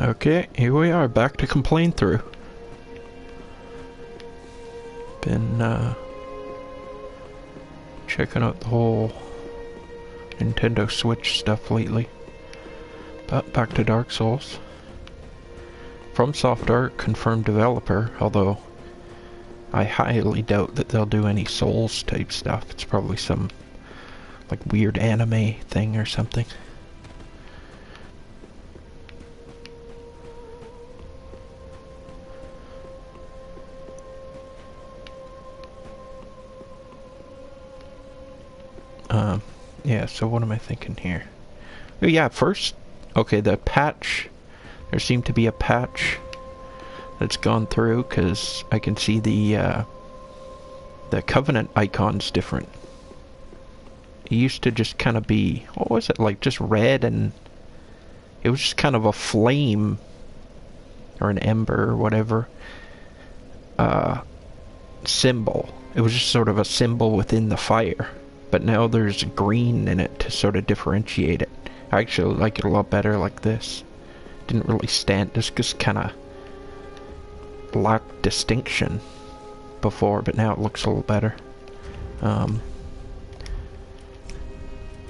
Okay, here we are, back to Complainthrough. Been, checking out the whole Nintendo Switch stuff lately. But back to Dark Souls. From Art, confirmed developer, although I highly doubt that they'll do any Souls type stuff. It's probably some, like, weird anime thing or something. Yeah, so what am I thinking here? Oh yeah, first, okay, the patch, there seemed to be a patch that's gone through, because I can see the Covenant icon's different. It used to just kind of be, what was it, like just red, and it was just kind of a flame, or an ember, or whatever, symbol. It was just sort of a symbol within the fire. But now there's green in it to sort of differentiate it. I actually like it a lot better like this. Didn't really stand, just kind of lacked distinction before, but now it looks a little better. Let's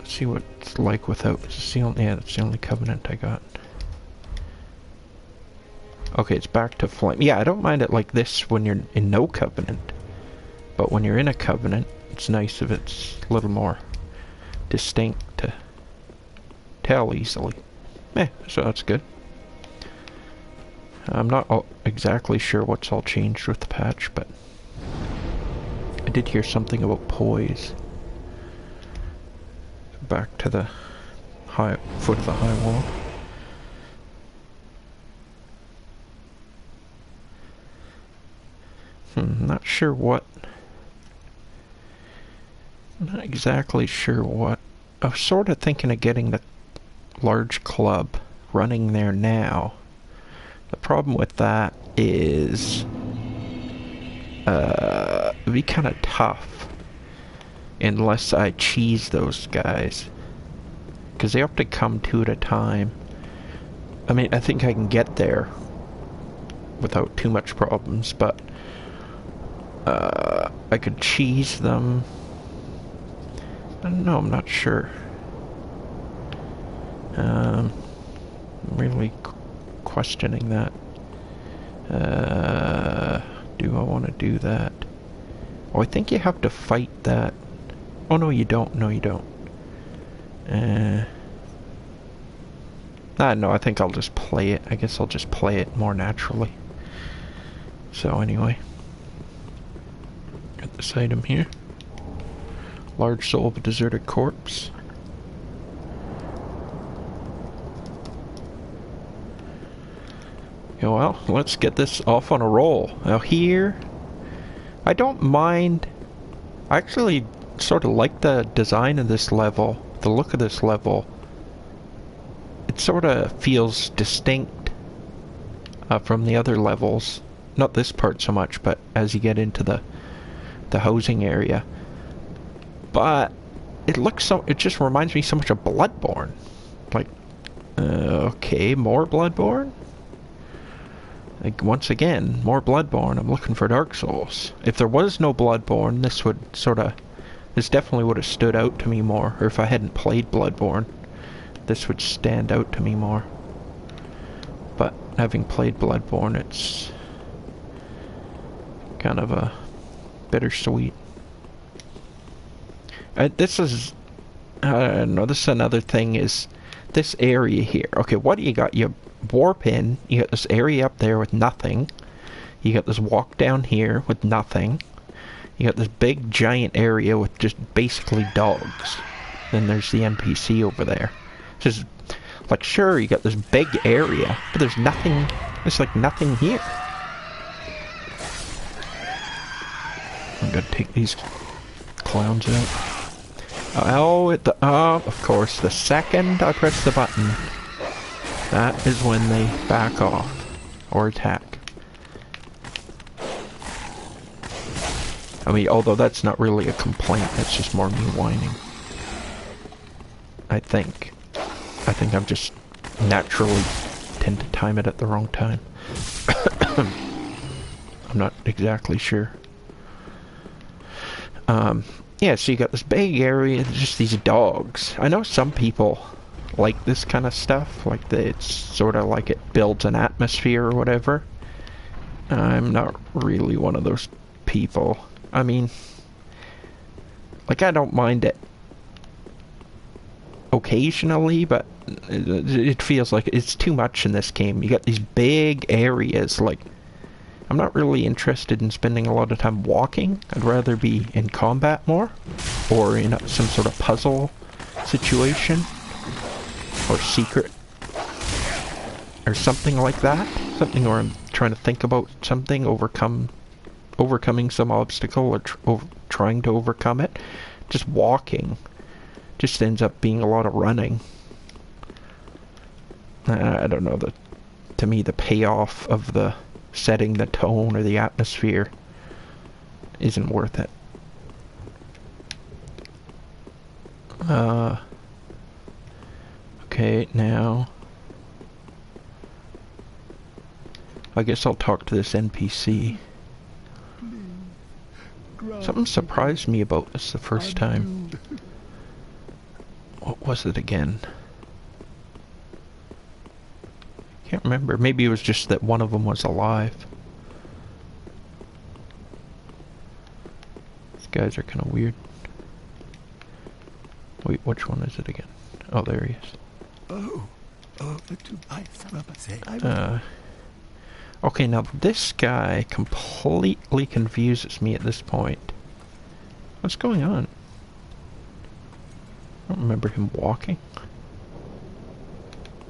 see what it's like without. That's the only Covenant I got. Okay, it's back to flame. Yeah, I don't mind it like this when you're in no Covenant. But when you're in a Covenant, it's nice if it's a little more distinct to tell easily. So that's good. I'm not exactly sure what's all changed with the patch, but I did hear something about poise. Back to the foot of the high wall. Not sure what. Not exactly sure what. I was sort of thinking of getting the large club running there now. The problem with that is it'd be kind of tough unless I cheese those guys, because they have to come two at a time. I mean, I think I can get there without too much problems, but I could cheese them. I don't know, I'm not sure. I'm really questioning that. Do I want to do that? Oh, I think you have to fight that. Oh, no, you don't. No, you don't. No, I think I'll just play it. I guess I'll just play it more naturally. So, anyway. Got this item here. Large soul of a deserted corpse. Yeah, well, let's get this off on a roll. Now here, I don't mind. I actually sort of like the design of this level, the look of this level. It sort of feels distinct from the other levels. Not this part so much, but as you get into the housing area. But it looks so, it just reminds me so much of Bloodborne. Like, okay, more Bloodborne? Like, once again, more Bloodborne. I'm looking for Dark Souls. If there was no Bloodborne, this definitely would have stood out to me more. Or if I hadn't played Bloodborne, this would stand out to me more. But having played Bloodborne, it's kind of a bittersweet. This is another thing is this area here. Okay, what do you got? You warp in, you got this area up there with nothing. You got this walk down here with nothing. You got this big giant area with just basically dogs. Then there's the NPC over there. Just like, sure, you got this big area, but there's nothing, there's like nothing here. I'm gonna take these clowns out. Oh, of course, the second I press the button, that is when they back off or attack. I mean, although that's not really a complaint, that's just more me whining. I think I'm just naturally tend to time it at the wrong time. I'm not exactly sure. Yeah, so you got this big area, just these dogs. I know some people like this kind of stuff, like it's sort of like it builds an atmosphere or whatever. I'm not really one of those people. I mean, like, I don't mind it occasionally, but it feels like it's too much in this game. You got these big areas, like, I'm not really interested in spending a lot of time walking. I'd rather be in combat more, or in some sort of puzzle situation, or secret, or something like that. Something where I'm trying to think about something, overcoming some obstacle, or trying to overcome it. Just walking just ends up being a lot of running. I don't know, to me the payoff of the setting the tone or the atmosphere isn't worth it. Okay, now I guess I'll talk to this NPC. Something surprised me about this the first time. What was it again? Can't remember. Maybe it was just that one of them was alive. These guys are kind of weird. Wait, which one is it again? Oh, there he is. Okay, now this guy completely confuses me at this point. What's going on? I don't remember him walking.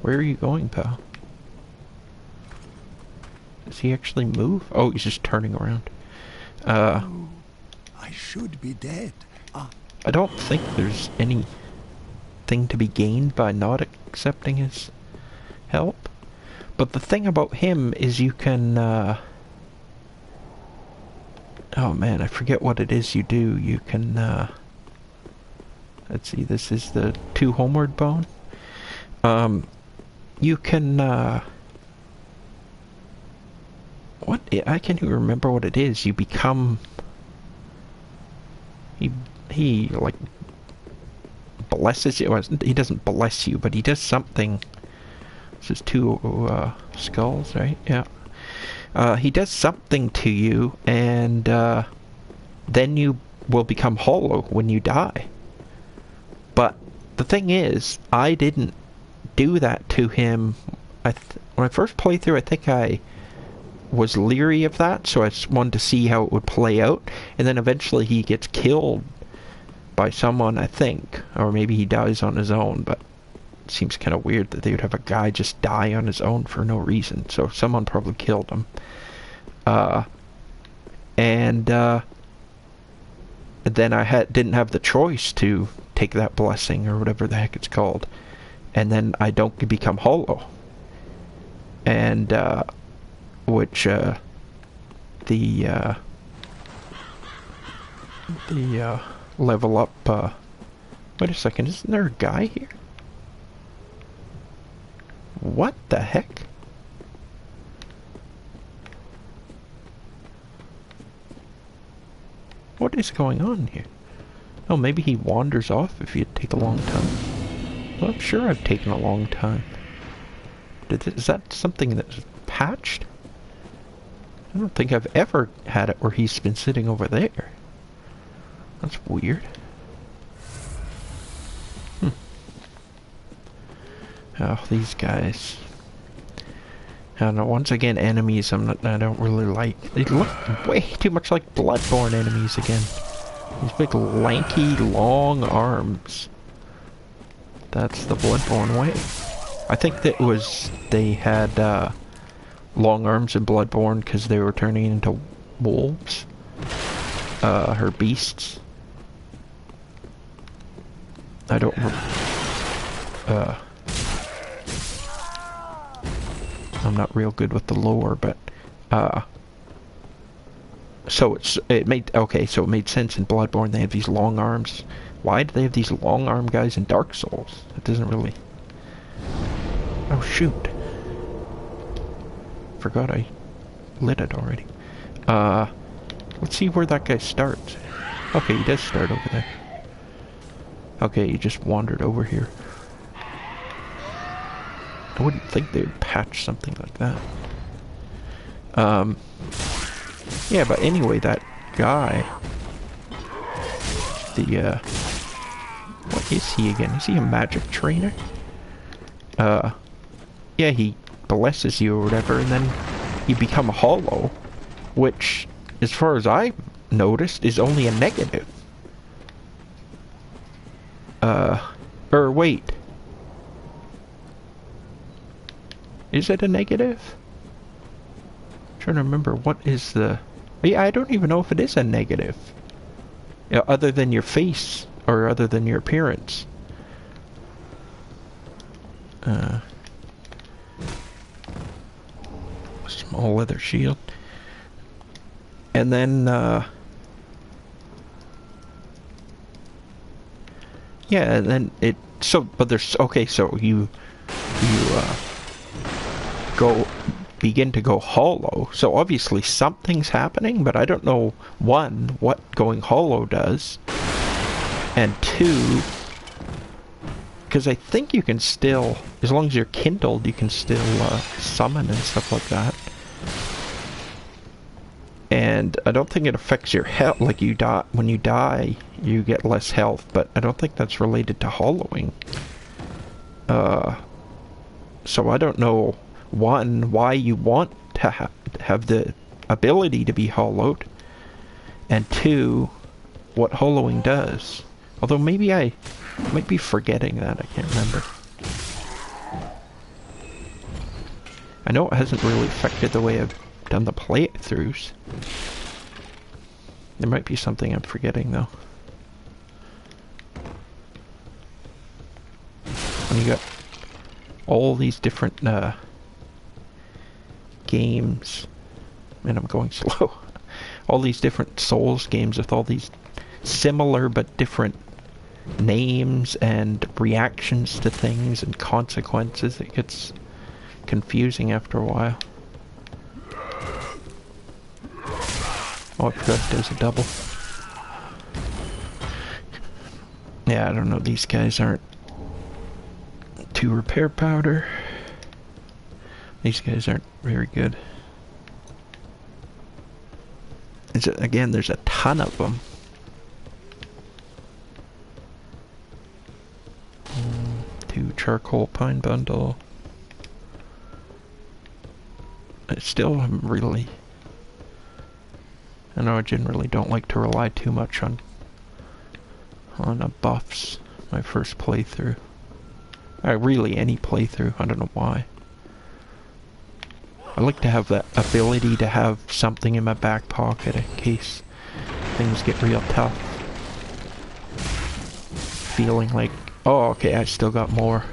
Where are you going, pal? Does he actually move? Oh, he's just turning around. I should be dead. I don't think there's anything to be gained by not accepting his help. But the thing about him is you can, oh man, I forget what it is you do. You can, let's see, this is the 2 homeward bone. You can, I can't even remember what it is. You become, he like blesses you. He doesn't bless you, but he does something. This is 2 skulls, right? Yeah. He does something to you, and then you will become hollow when you die. But the thing is, I didn't do that to him. When I first played through, I think I was leery of that, so I just wanted to see how it would play out, and then eventually he gets killed by someone, I think, or maybe he dies on his own, but it seems kind of weird that they would have a guy just die on his own for no reason, so someone probably killed him. And then I didn't have the choice to take that blessing, or whatever the heck it's called, and then I don't become hollow. And, which, the level up, wait a second, isn't there a guy here? What the heck? What is going on here? Oh, maybe he wanders off if you take a long time. Well, I'm sure I've taken a long time. Is that something that's patched? I don't think I've ever had it where he's been sitting over there. That's weird. Oh, these guys. I don't know, once again, enemies I don't really like. They look way too much like Bloodborne enemies again. These big, lanky, long arms. That's the Bloodborne way. I think that they had, long arms in Bloodborne because they were turning into wolves. Or beasts. I don't I'm not real good with the lore, but so it made sense in Bloodborne. They have these long arms. Why do they have these long arm guys in Dark Souls? It doesn't really. Oh shoot! Forgot I lit it already. Let's see where that guy starts. Okay, he does start over there. Okay, he just wandered over here. I wouldn't think they'd patch something like that. Yeah, but anyway, that guy... what is he again? Is he a magic trainer? Yeah, he blesses you or whatever, and then you become hollow, which, as far as I noticed, is only a negative. Or wait. Is it a negative? I'm trying to remember, what is the... Yeah, I don't even know if it is a negative. Yeah, other than your face, or other than your appearance. Small leather shield. And then, yeah, and then it... So, but there's... Okay, so you begin to go hollow. So obviously something's happening, but I don't know, one, what going hollow does, and two, because I think you can still, as long as you're kindled, you can still summon and stuff like that. And I don't think it affects your health, like you die, when you die, you get less health, but I don't think that's related to hollowing. So I don't know, one, why you want to have the ability to be hollowed, and two, what hollowing does. Although maybe I might be forgetting that, I can't remember. I know it hasn't really affected the way I've done the playthroughs. There might be something I'm forgetting though. When you got all these different games, and I'm going slow, all these different Souls games with all these similar but different names and reactions to things and consequences, it gets confusing after a while. Oh, I forgot it does a double. Yeah, I don't know, these guys aren't 2 repair powder. These guys aren't very good. Again, there's a ton of them. 2 charcoal pine bundle. I still am really... I know I generally don't like to rely too much on buffs my first playthrough. Really any playthrough, I don't know why. I like to have that ability to have something in my back pocket in case things get real tough. Feeling like, oh okay, I still got more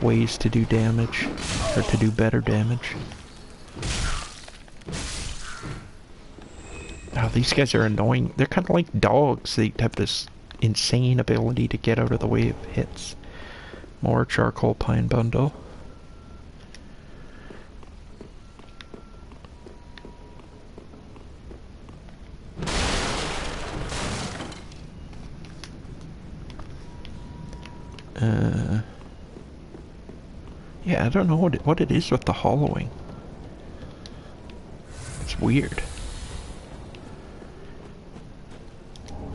ways to do damage, or to do better damage. Oh, these guys are annoying. They're kind of like dogs. They have this insane ability to get out of the way of hits. More charcoal pine bundle. Yeah, I don't know what it is with the hollowing. It's weird.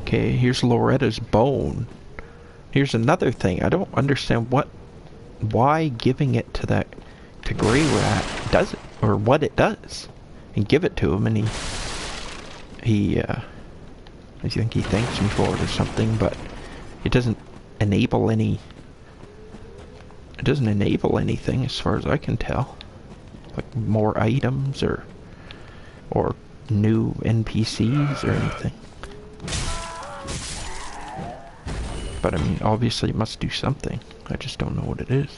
Okay, here's Loretta's bone. Here's another thing. I don't understand why giving it to Grey Rat does it, or what it does. And give it to him, and I think he thanks me for it or something, but it doesn't enable any... It doesn't enable anything as far as I can tell. Like more items or new NPCs or anything. But I mean, obviously it must do something. I just don't know what it is.